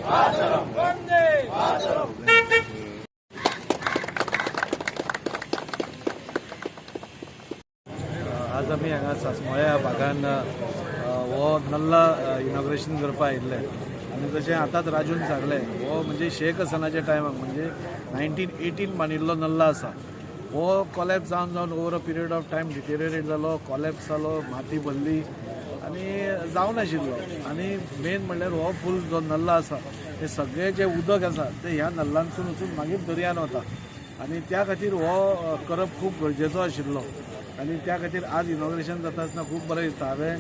वंदे आज आमी हांगा सांसमोळ्या भागान हो नल्ला इनॉग्रेशन करपाक आयिल्ले आनी जशें आतांच राजून सांगलें हो म्हणजे शेख हसनाच्या टायमाक म्हणजे 1918 बांदिल्लो नल्ला आसा. हो कॉलॅप्स जावन over a period of time deteriorate जालो, कॉलॅप्स जालो, माती भरली आनी जावं नाशिल्लो. आनी मेन म्हणल्यार हो फूल जो नल्ला आसा हे सगळें जे उदक आसा ते ह्या नल्लांसून वचून मागीर दर्यान वता आनी त्या खातीर हो करप खूब गरजेचो आशिल्लो. आनी त्या खातीर आज इनॉग्रेशन जाता आसतना खूब बरें दिसता. हांवें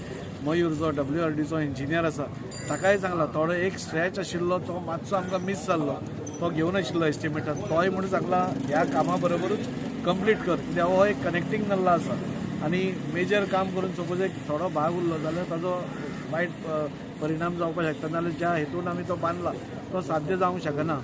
मयूर जो WRDचो इंजिनियर आसा ताकाय सांगला थोडो एक स्ट्रेच आशिल्लो तो मातसो आमकां मिस जाल्लो, तो घेवन आशिल्लो एस्टिमेटान, तोय म्हणून सांगला ह्या कामा बरोबरूच कंप्लीट कर कित्याक हो एक कनेक्टींग नल्ला आसा आनी मेजर काम करून सपोज एक थोडो भाग उरलो जाल्यार ताजो वायट परिणाम जावपाक शकता. नाल्यार ज्या हेतून आमी तो बांदला तो साध्य जावंक शकना.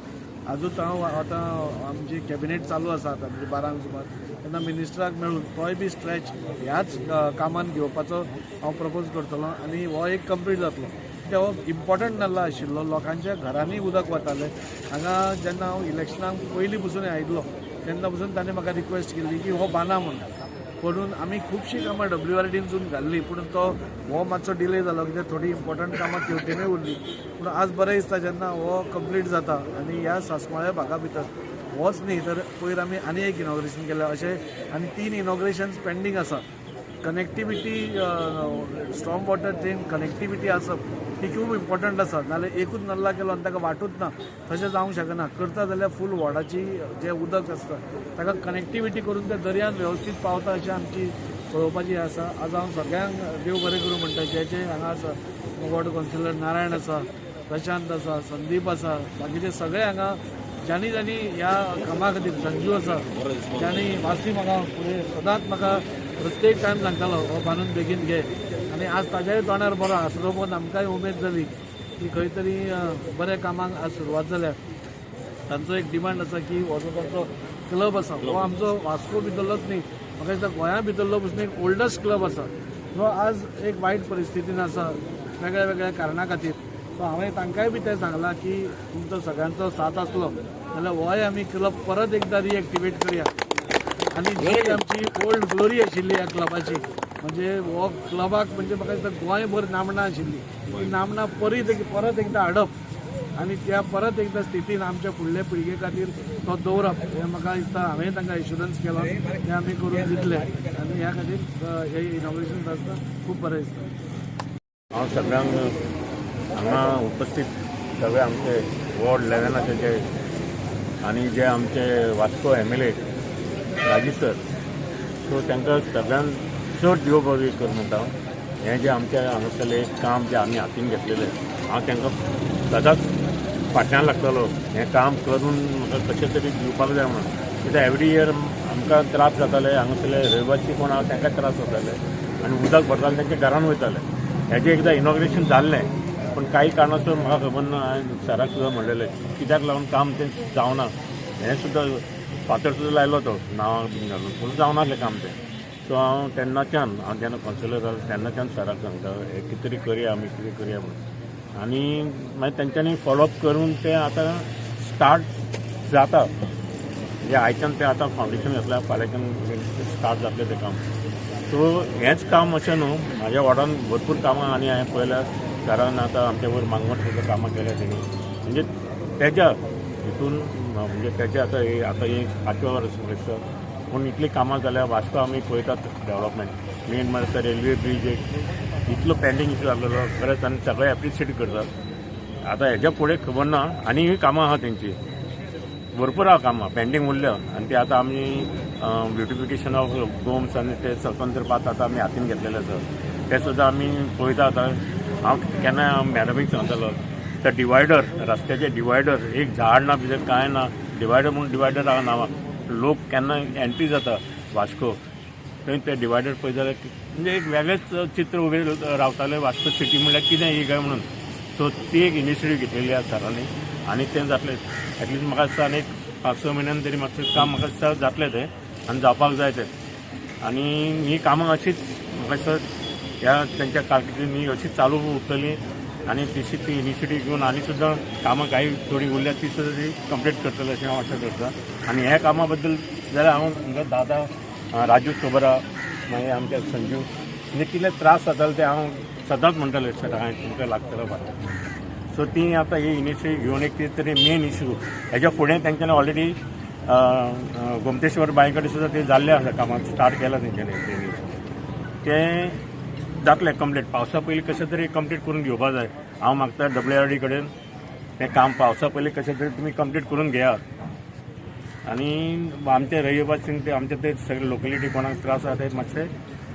आजूच हांव आतां आमची कॅबिनेट चालू आसा आतां म्हणजे 12 सुमार तेन्ना मिनिस्टराक मेळून तोय बी स्ट्रेच ह्याच कामान घेवपाचो हांव प्रपोज करतलो आनी हो एक कंप्लीट जातलो. कित्याक हो इम्पॉर्टंट नल्ला आशिल्लो, लोकांच्या घरांनी उदक वतालें. हांगा जेन्ना हांव इलेक्शनाक पयलीं पसून आयिल्लो तेन्ना पसून ताणें म्हाका रिक्वेस्ट केल्ली की हो बांदा म्हणून. म्हणून आमी खुबशीं कामां WRDनसून घाल्ली पूण तो हो मातसो डिले जालो कित्याक थोडी इम्पॉर्टंट कामां तेवटेनूय उरली. पूण आज बरें दिसता जेन्ना हो कंप्लीट जाता आनी ह्या सांसमोळ्या भागा भितर होच न्ही तर पयर आमी आनी एक इनॉग्रेशन केलें अशें आनी 3 इनॉग्रेशन्स पेंडींग आसा. Connectivity strong water train connectivity आसप ही खूब इम्पॉर्टंट आसा. नाल्यार एकूच नल्ला केलो आनी ताका वाटूच ना तशें जावंक शकना. करता जाल्यार फूल वॉर्डाची जें उदक आसता ताका कनेक्टिविटी करून त्या दर्यान वेवस्थीत पावता अशी आमची पळोवपाची आसा. आज हांव सगळ्यांक देव बरें करूं म्हणटा जे हांगा आसा. वॉर्ड कावन्सिलर नारायण आसा, प्रशांत आसा, संदीप आसा, बाकीचे सगळे हांगा ज्यांनी ह्या कामा खातीर संजू आसा ज्यांनी वासी म्हाका फुडें सदांच म्हाका प्रत्येक टायम सांगतालो हो बांदून बेगीन घे आनी आज ताज्याय तोंडार बरो हांसलो पळोवन आमकांय उमेद जाली की खंय तरी बऱ्या कामाक आज सुरवात जाल्या. तांचो एक डिमांड आसा की हो जो तांचो क्लब आसा हो आमचो वास्को भितरलोच न्ही, म्हाका दिसता गोंया भितरलो पसून एक ओल्डस्ट क्लब आसा जो आज एक वायट परिस्थितीन आसा वेगळ्या वेगळ्या कारणां खातीर. सो हांवें तांकांय बी तें सांगलां की तुमचो सगळ्यांचो साथ आसलो जाल्यार होय आमी क्लब परत एकदां रिएक्टिवेट करया आनी जी आमची ओल्ड ग्लोरी आशिल्ली ह्या क्लबाची म्हणजे हो क्लबाक म्हणजे म्हाका दिसता गोंयभर नामना आशिल्ली ती नामना परत एकदां हाडप आनी त्या परत एकदां स्थितीन आमच्या फुडले पिळगे खातीर तो दवरप हें म्हाका दिसता हांवें तांकां एश्युरन्स केलो तें आमी करून दितले आनी ह्या खातीर हे इनॉग्रेशन आसता खूब बरें दिसता. हांव सगळ्यांक हांगा उपस्थित सगळे आमचे वॉर्ड 11 जे आनी जे आमचे वास्को MLA राजी सर सो तांकां सगळ्यांक चड देव बरें कर म्हणटा. हें जें आमचें हांगासरलें काम जें आमी हातीन घेतलेलें हांव तांकां सदांच फाटल्यान लागतलो. हें काम करून म्हाका कशें तरी दिवपाक जाय म्हणून. कित्याक एवरी इयर आमकां त्रास जाताले हांगासरले रहिवासी कोण आहा तांकां त्रास जाताले आनी उदक भरतालें तांचे घरान वयताले. हेजें एकदां इनॉग्रेशन जाल्लें पण काही कारणास्तव म्हाका खबर ना. हांवें सराक सुद्दां म्हणलेलें कित्याक लागून काम तें जावना. हें सुद्दां फातर सुद्दां लायलो तो नांवां बीन घालून पूण जावनासलें काम तें. सो हांव तेन्नाच्यान हांव जेन्ना कावन्सिलर जालो तेन्नाच्यान सराक सांगता हें कितें तरी करया आमी कितें करया म्हणून. आनी मागीर तेंच्यांनी फॉलोअप करून तें आतां स्टार्ट जाता. म्हणजे आयच्यान तें आतां फावंडेशन घातल्या फाल्यांच्यान स्टार्ट जातलें तें काम. सो हेंच काम अशें न्हू म्हाज्या वार्डान भरपूर कामां आनी हांवें पळयल्यार सरान आतां आमच्या वर मागवट सुद्दां कामां केल्या तेणी म्हणजे तेज्या हितून म्हणजे तेजे आतां ही 5वें वर्स दिसता पूण इतलीं कामां जाल्यार वास्को आमी पळयतात डेवलपमेंट. मेन म्हणल्यार रेल्वे ब्रीज एक इतलो पेंडींग इश्यू जाल्लो खरेंच आनी सगळे एप्रिशिएट करतात. आतां हेज्या फुडें खबर ना आनीय कामां आहा तेंची भरपूर आहा कामां पेंडींग उरल्या आनी ते आतां आमी ब्युटिफिकेशन ऑफ होम्स आनी ते स्वतंत्र पात आतां आमी हातीन घेतलेले आसा ते सुद्दां आमी पळयता. आतां हांव केन्ना मॅडमीक सांगतालो ते डिवायडर रस्त्याचे डिवायडर एक झाड ना भितर कांय ना डिवायडर म्हणून डिवायडर आहा नांवां लोक केन्ना एंट्री जाता वास्को थंय ते डिवायडर पळय जाल्यार म्हणजे एक वेगळेंच चित्र उबें रावतालें वास्को सिटी म्हणल्यार कितें ही काय म्हणून. सो ती एक इनिशिएटीव घेतलेली आसा सरांनी आनी तें जातलें एटलिस्ट म्हाका दिसता आनी 5-6 म्हयन्यान तरी मातशें काम म्हाका दिसता जातलें तें आनी जावपाक जाय तें. आनी ही कामां अशीच म्हाका दिसता ह्या तेंच्या कारकिर्दीन ही अशीच चालू उरतली आणि ती इनिशिएटीव घेऊन आणि सुद्धा कामां काही थोडी उरल्यात ती सुद्धा ती कंप्लीट करतले अशें हांव आशा करता. आनी ह्या कामा बद्दल जाल्यार हांव हांगा दादा राजू सोबरा मागीर आमचे संजू म्हणजे कितले त्रास जाताले ते हांव सदांच म्हणटाले सर हांवें तुमकां लागतलो बाबा. सो ती आतां ही इनिशिएटीव घेवन एक कितें तरी मेन इशू हेज्या फुडें तेंच्यांनी ऑलरेडी गोमतेश्वर बांय कडेन सुद्दां ते जाल्लें आसा कामां स्टार्ट केलां तेंच्यांनी तें जातलें कंप्लीट. पावसा पयलीं कशें तरी कंप्लीट करून घेवपा जाय. हांव मागता WRD कडेन तें काम पावसा पयलीं कशें तरी तुमी कंप्लीट करून घेयात. आनी आमचे रहिवासी ते आमचे ते सगळे लोकेलिटी कोणाक त्रास आसा ते मातशे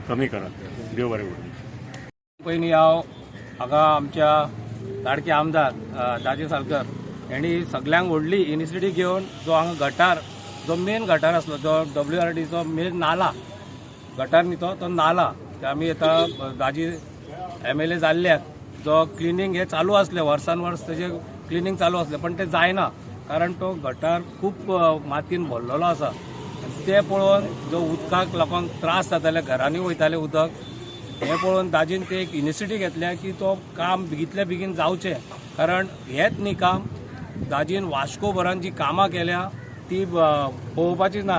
कमी करात. देव बरें करूं. पयलीं हांव हांगा आमच्या लाडके आमदार दाजी सालकर हेणी सगळ्यांक व्हडली इनिशिएटीव घेवन जो हांगा गटार जो मेन गटार आसलो जो WRDचो मेन नाला गटार न्ही तो नाला ते आमी आतां दाजी MLA जाल्ल्याक जो क्लिनींग हे चालू आसलें वर्सान वर्स तेजे क्लिनींग चालू आसलें पण ते जायना कारण तो गटार खूब मातयेन भरलेलो आसा. ते पळोवन जो उदकाक लागून त्रास जाताले घरांनी वयतालें उदक हे पळोवन दाजीन ते एक इनिशिएटीव घेतल्या की तो काम बेगीतल्या बेगीन जावचें. कारण हेच न्ही काम दाजीन वास्कोभरान जी कामां केल्या ती पळोवपाची ना.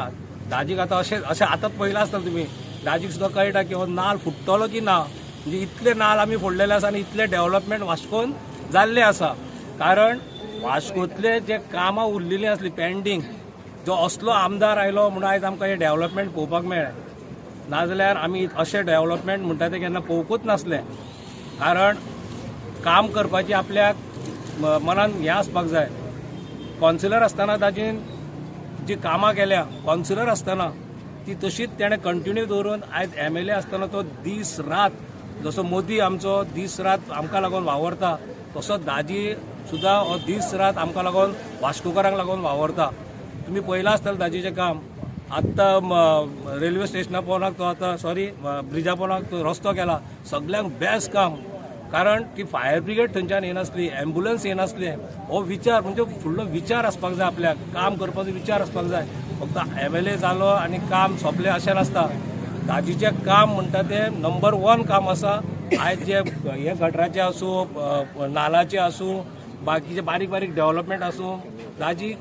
दाजीक आतां अशें आतांच पयलां आसतलें तुमी दाजीक सुद्दां कळटा की हो नाल फुट्टलो की ना. म्हणजे इतले नाल आमी फोडलेले आसा आनी इतले डेव्हलपमेंट वास्कोन जाल्ले आसा. कारण वास्कोतले जे कामां उरलेलीं आसली पेंडींग जो असलो आमदार आयलो म्हणून आयज आमकां हे डेव्हलपमेंट पळोवपाक मेळ्ळें. नाजाल्यार आमी अशें डेव्हलपमेंट म्हणटा तें केन्ना पळोवंकूच नासलें. कारण काम करपाची आपल्याक मनान हें आसपाक जाय. कॉन्सिलर आसतना ताजीन जी कामां केल्या कॉन्सिलर आसतना ती तशीच तेणें कंटिन्यू दवरून आयज MLA आसतना तो दीस रात जसो मोदी आमचो दीस रात आमकां लागून वावरता तसो दाजी सुद्दां हो दीस रात आमकां लागून वास्कोकारांक लागून वावरता. तुमी पळयलां आसतलें दाजीचें काम. आत्तां रेल्वे स्टेशना पोवनाक तो आतां ब्रिजा पोवनाक तो रस्तो केला. सगळ्यांक बेस्ट काम. कारण ती फायर ब्रिगेड थंयच्यान येनासली एम्ब्युलन्स येनासले. हो विचार म्हणजे फुडलो विचार आसपाक जाय. आपल्याक काम करपाचो विचार आसपाक जाय. फक्त MLA जालो आनी काम सोंपलें अशें नासता. दाजीचें काम म्हणटा तें नंबर 1 काम आसा. आयज जे हे गटराचें आसूं नालाचें आसूं बाकीचे बारीक बारीक डेव्हलपमेंट आसूं दाजी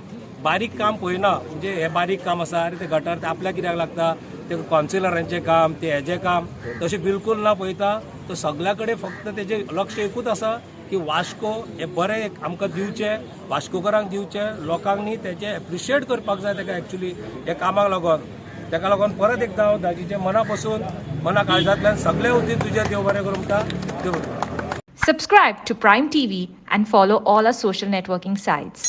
बारीक काम पळयना. म्हणजे हे बारीक काम आसा अरे ते गटार ते आपल्याक कित्याक लागता ते कॉन्सिलरांचें काम ते हेजें काम तशें बिलकूल ना पळयता. तो सगळ्या कडेन फक्त तेजें लक्ष एकूच आसा की वास्को हे बरें आमकां दिवचें वास्कोकारांक दिवचें. लोकांक न्ही तेजें एप्रिशिएट करपाक जाय तेका एक्चुली हे कामाक लागून. तेका लागून परत एकदां हांव दाजीचे मना पासून मना काळजांतल्यान सगळे उदीक तुजें देव बरें करूं म्हणटा. देव बरें करूं. Subscribe to Prime TV and follow all our social networking sites.